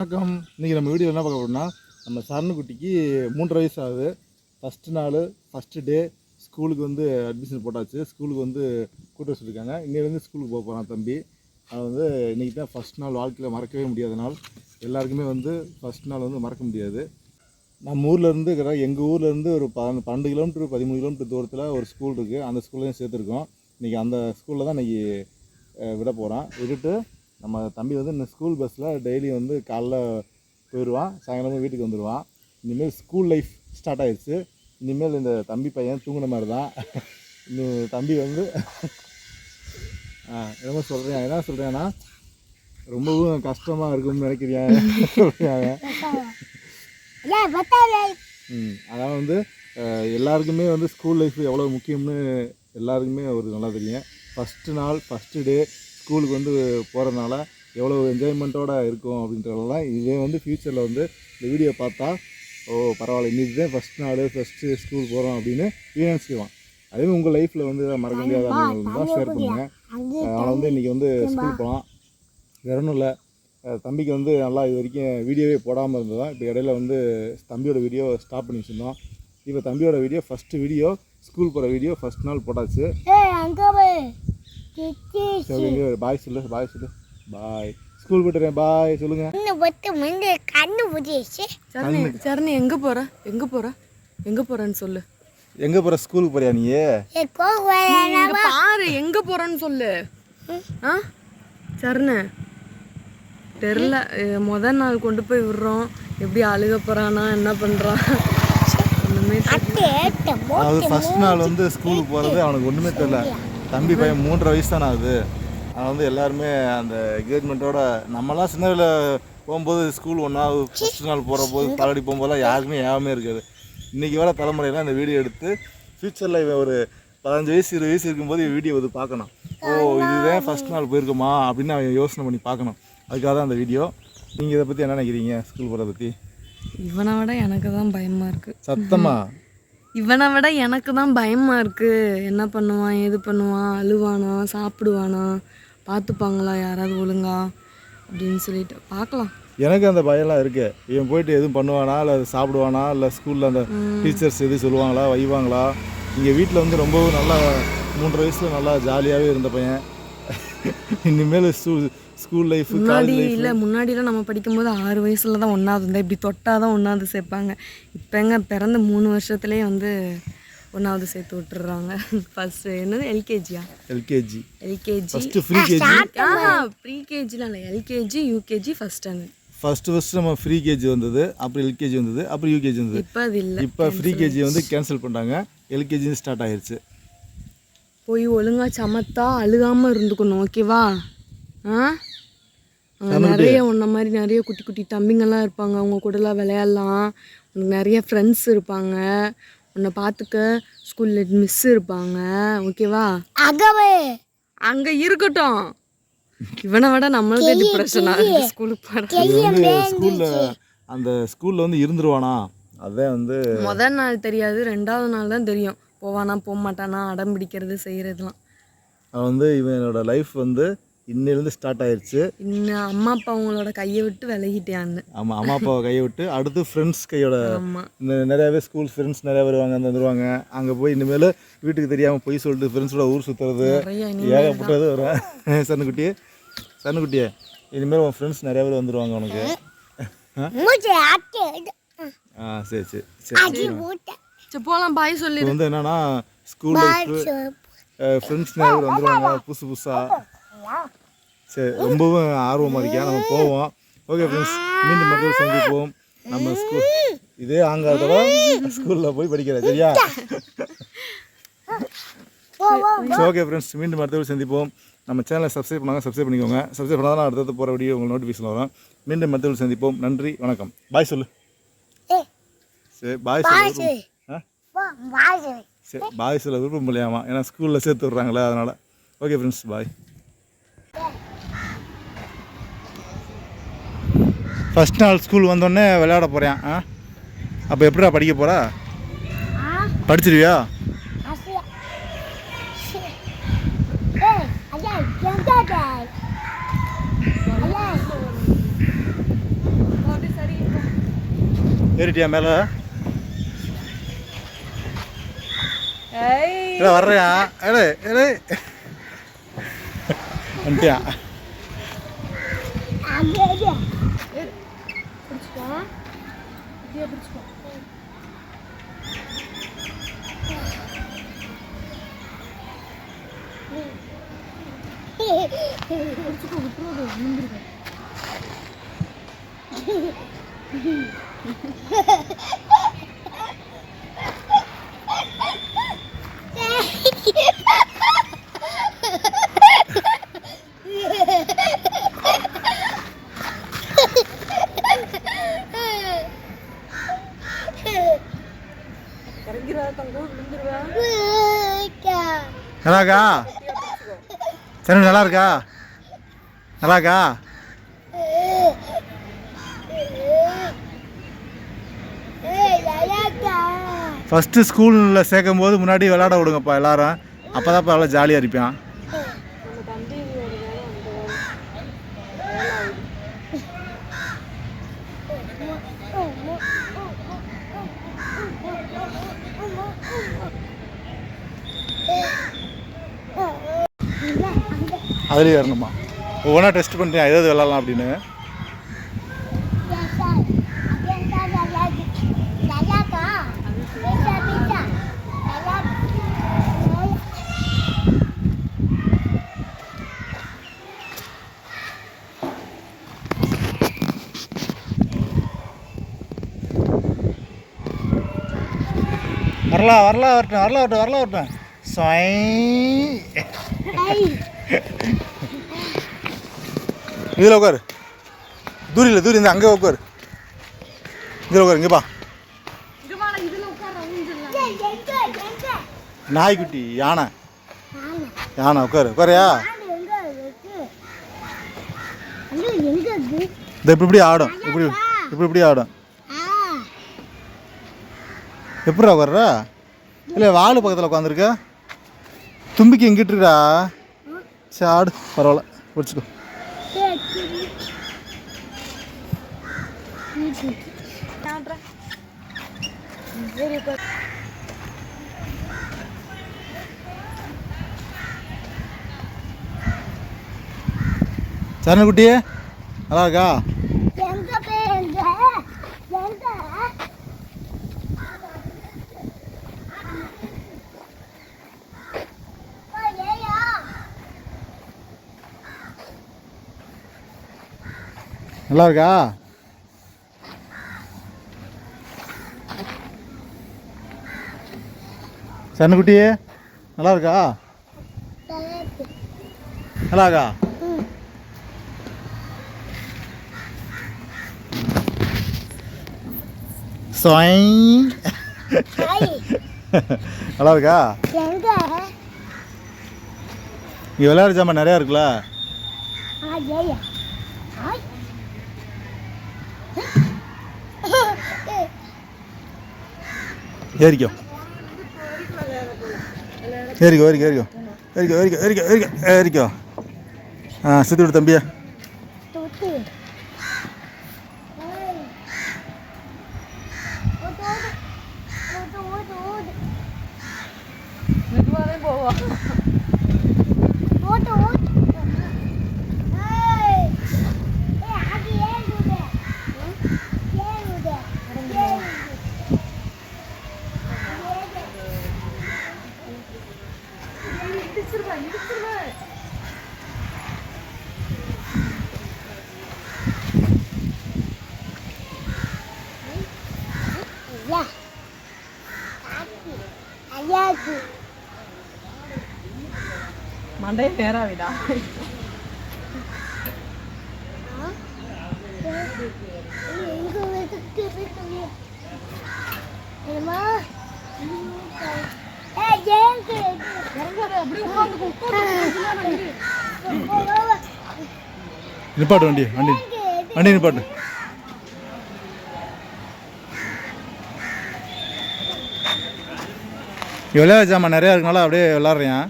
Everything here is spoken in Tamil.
வணக்கம். இன்றைக்கி நம்ம வீடியோ என்ன பார்க்க போகிறோம்னா, நம்ம சரணுக்குட்டிக்கு 3.5 வயசு ஆகுது. ஃபஸ்ட்டு நாள் ஃபஸ்ட்டு டே ஸ்கூலுக்கு வந்து அட்மிஷன் போட்டாச்சு. ஸ்கூலுக்கு வந்து கூட்ட வச்சுருக்காங்க. இன்னையிலேருந்து ஸ்கூலுக்கு போக போகிறான் தம்பி. அது வந்து இன்றைக்கி தான் ஃபஸ்ட் நாள், வாழ்க்கையில் மறக்கவே முடியாத நாள். எல்லாருக்குமே வந்து ஃபஸ்ட் நாள் வந்து மறக்க முடியாது. நம்ம ஊர்லேருந்து எங்கள் ஊர்லேருந்து ஒரு 12 கிலோமீட்டர் 13 கிலோமீட்டர் தூரத்தில் ஒரு ஸ்கூல் இருக்குது. அந்த ஸ்கூல்லையும் சேர்த்துருக்கோம். இன்றைக்கி அந்த ஸ்கூலில் தான் இன்றைக்கி விட போகிறோம். விட்டுட்டு நம்ம தம்பி வந்து இந்த ஸ்கூல் பஸ்ஸில் டெய்லி வந்து காலைல போயிடுவான், சாயங்காலமாக வீட்டுக்கு வந்துடுவான். இனிமேல் ஸ்கூல் லைஃப் ஸ்டார்ட் ஆகிடுச்சு. இனிமேல் இந்த தம்பி பையன் தூங்கின மாதிரி தான். இந்த தம்பி வந்து என்ன சொல்கிறேன்னா ரொம்பவும் கஷ்டமாக இருக்கும்னு நினைக்கிறியா சொல்கிறாங்க. அதான் வந்து எல்லாருக்குமே வந்து ஸ்கூல் லைஃப் எவ்வளோ முக்கியம்னு எல்லாருக்குமே ஒரு நல்லா தெரியும். ஃபஸ்ட்டு நாள் ஃபஸ்ட்டு டே ஸ்கூலுக்கு வந்து போகிறதுனால எவ்வளோ என்ஜாய்மெண்ட்டோடு இருக்கும் அப்படின்றதெல்லாம் இதே வந்து ஃப்யூச்சரில் வந்து இந்த வீடியோ பார்த்தா பரவாயில்ல, இன்றைக்கி தான் ஃபஸ்ட் நாள் ஃபஸ்ட்டு ஸ்கூல் போகிறோம் அப்படின்னு நினச்சிக்குவான். அதேமாதிரி உங்கள் லைஃப்பில் வந்து மறக்க முடியாத அனுபவங்கள் தான் ஷேர் பண்ணுங்கள். அவனை வந்து இன்றைக்கி வந்து ஸ்கூல் போகலாம். வேற ஒன்றும் இல்லை, தம்பிக்கு வந்து நல்லா இது வரைக்கும் வீடியோவே போடாமல் இருந்ததான். இப்போ இடையில வந்து தம்பியோட வீடியோ ஸ்டாப் பண்ணி வச்சுருந்தோம். இப்போ தம்பியோட வீடியோ ஃபஸ்ட்டு வீடியோ ஸ்கூல் போகிற வீடியோ ஃபஸ்ட் நாள் போட்டாச்சு. பாய் சொல்லு பாய். ஸ்கூல் போட்டுறேன் பாய் சொல்லுங்க. சரணி எங்கே போகிறேன்னு சொல்லு. எங்கே போகிற ஸ்கூலுக்கு போறியா நீ? பாரு எங்கே போகிறேன்னு சொல்லு. சரணு தெரில, முதல் நாள் கொண்டு போய் விடுறோம், எப்படி அழுக போகிறானா என்ன பண்ணுறான் அது ஃபஸ்ட் நாள் வந்து ஸ்கூலுக்கு போகிறது அவனுக்கு ஒன்றுமே தெரியல. தம்பி பையன் 3.5 வயசு தானே ஆகுது. அவன் வந்து எல்லாருமே அந்த எக்ஸைட்மெண்ட்டோட நம்மலாம் சின்ன வயதில் போகும்போது ஸ்கூல் ஒன்றாவது ஃபஸ்ட் நாள் போகிற போது பழடி போகும்போதெல்லாம் யாருக்குமே ஏகமே இருக்காது. இன்றைக்கி வர தலைமுறையெல்லாம் இந்த வீடியோ எடுத்து ஃப்யூச்சரில் இவன் ஒரு 15 வயசு 20 வயசு இருக்கும்போது வீடியோ வந்து பார்க்கணும். இதுதான் ஃபஸ்ட் நாள் போயிருக்குமா அப்படின்னு அவன் யோசனை பண்ணி பார்க்கணும். அதுக்காக தான் அந்த வீடியோ. நீங்கள் இதை பற்றி என்ன நினைக்கிறீங்க? ஸ்கூல் போகிறத பற்றி? இவனை விட எனக்கு தான் பயமாக இருக்குது. சத்தமா? இவனை விட எனக்கு தான் பயமாக இருக்குது. என்ன பண்ணுவான், ஏது பண்ணுவான், அழுவானா, சாப்பிடுவானா, பார்த்துப்பாங்களா யாராவது ஒழுங்கா அப்படின்னு சொல்லிட்டு பார்க்கலாம். எனக்கு அந்த பயம்லாம் இருக்குது. இவன் போயிட்டு எதுவும் பண்ணுவானா, இல்லை சாப்பிடுவானா, இல்லை ஸ்கூலில் அந்த டீச்சர்ஸ் எதுவும் சொல்லுவாங்களா, வைவாங்களா? இங்கே வீட்டில் வந்து ரொம்பவும் நல்லா 3 வயசில் நல்லா ஜாலியாகவே இருந்த பையன். இனிமேல் ஸ்கூல் லைஃப் முன்னாடிலாம் நம்ம படிக்கும்போது 6 வயசுல தான் 1வது இருந்தால் இப்படி தொட்டால் தான் 1வது சேர்ப்பாங்க. இப்போங்க பிறந்த 3 வருஷத்துலேயே வந்து 1வது சேர்த்து விட்டுறாங்க. ஃபஸ்ட்டு என்னது எல்கேஜி ஃபஸ்ட்டு ப்ரீகேஜிலாம் இல்லை, எல்கேஜி யூகேஜி ஃபஸ்ட்டு நம்ம ஃப்ரீ கேஜி வந்தது, அப்புறம் எல்கேஜி வந்தது, அப்புறம் யூகேஜி வந்தது. இப்போ அது இல்லை, இப்போ ஃப்ரீ கேஜி வந்து கேன்சல் பண்ணிட்டாங்க. எல்கேஜி ஸ்டார்ட் ஆயிடுச்சு. போய் ஒழுங்காக சமத்தா அழுகாமல் இருந்துக்கணும், ஓகேவா? நிறைய உன்ன மாதிரி நிறைய குட்டி குட்டி தம்பிங்கெல்லாம் இருப்பாங்க, அவங்க கூடலாம் விளையாடலாம். உனக்கு நிறைய ஃப்ரெண்ட்ஸ் இருப்பாங்க, உன்னை பார்த்துக்க ஸ்கூலில் மிஸ் இருப்பாங்க, ஓகேவா? அங்கே இருக்கட்டும். இவனை விட நம்மளுக்கு டிப்ரெஷனாக இருக்குது ஸ்கூலுக்கு போகிறேன். அந்த ஸ்கூலில் வந்து இருந்துருவானா? அதான் வந்து முதல் நாள் தெரியாது, 2வது நாள் தான் தெரியும். போவானா போக மாட்டானா, அடம் பிடிக்கிறது செய்கிறதுலாம். அவன் வந்து இவனோட லைஃப் வந்து இன்னிலேருந்து ஸ்டார்ட் ஆயிடுச்சு. இன்னும் அம்மா அப்பா அவங்களோட கையை விட்டு விலகிட்டேன்னு. ஆமாம், அம்மா அப்பாவை கையை விட்டு அடுத்து ஃப்ரெண்ட்ஸ் கையோட. இந்த நிறையாவே ஸ்கூல் ஃப்ரெண்ட்ஸ் நிறையா வருவாங்க, வந்துடுவாங்க. அங்கே போய் இனிமேல் வீட்டுக்கு தெரியாமல் போய் சொல்லிட்டு ஃப்ரெண்ட்ஸோட ஊர் சுற்றுறது ஏகப்பட்டது வரும். சன்னுக்குட்டியே இனிமேல் உன் ஃப்ரெண்ட்ஸ் நிறையா பேர் வந்துடுவாங்க உனக்கு. சரி சரி சரி போகலாம், பாய் சொல்லி. வந்து என்னன்னா ஸ்கூல் லைஃப் ஃப்ரெண்ட்ஸ் நிறைய பேர் வந்துடுவாங்க புதுசாக. சரி, ரொம்பவும் ஆர்வமாக இருக்கேன், நம்ம போவோம். ஓகே ஃப்ரெண்ட்ஸ், மீண்டும் மறுபடியும் சந்திப்போம். நம்ம ஸ்கூல் இதே ஆங்காதோட ஸ்கூலில் போய் படிக்கிறேன், சரியா? ஓகே ஃப்ரெண்ட்ஸ், மீண்டும் மறுபடியும் சந்திப்போம். நம்ம சேனலை சப்ஸ்கிரைப் பண்ணிக்கோங்க. சப்ஸ்கிரைப் பண்ணால் தான் அடுத்தது போகிற வீடியோ உங்களுக்கு நோட்டிஃபிகேஷன் வரும். மீண்டும் மறுபடியும் சந்திப்போம். நன்றி, வணக்கம். பாய் சொல்லு. சரி பாய் சொல்லு. சரி பாய் சொல்ல விருப்பம் இல்லையாமா, ஏன்னா ஸ்கூலில் சேர்த்து விட்றாங்களே அதனால். ஓகே ஃப்ரெண்ட்ஸ், பாய். ஃபஸ்ட் நாள் ஸ்கூல் வந்தோடனே விளையாட போகிறேன். அப்போ எப்படிடா படிக்க போகிறா? படிச்சிருவியா? ஏறிட்டியா மேலே? இல்லை வர்றியா? ஏழு ஏழு வந்துட்டியா? நல்லாக்கா? சரி நல்லா இருக்கா? நல்லாக்கா? ஃபஸ்ட்டு ஸ்கூலில் சேர்க்கும் போது முன்னாடி விளையாட விடுங்கப்பா எல்லாரும். அப்போ தான்ப்பா நல்லா ஜாலியாக இருப்பான். அதுலேயே வரணுமா? ஒவ்வொன்றா டெஸ்ட் பண்ணுறேன் எதாவது விளாட்லாம் அப்படின்னு. வரலாம். இதில் உட்காரு. தூரி இந்த அங்கே உட்காரு. இதில் உட்காரு. இங்கேப்பா நாய்க்குட்டி யானை உட்காரியா? இந்த இப்படி ஆடும். இப்படி ஆடும். எப்படா உட்கார்றா? இல்லை வால் பக்கத்தில் உட்காந்துருக்க. தும்பிக்கு எங்கிட்டுருக்கா? சரி ஆடு, பரவாயில்ல, பிடிச்சிக்கோ. சரணகுட்டி நல்லா இருக்கா? நல்லா இருக்கா? சரணகுட்டி நல்லா இருக்கா? நல்லா இருக்கா? நல்லா இருக்கா? இங்கே விளையாட ஜாமான் நிறையா இருக்குல்ல? ஏறிக்கோ. சுற்றி விடு தம்பியா. மண்டைய நேராவிடா. நிப்பாட்டு வண்டி நிப்பாட்டு. விளையாட ஜாமான் நிறையா இருக்கனால அப்படியே விளாட்றேன்.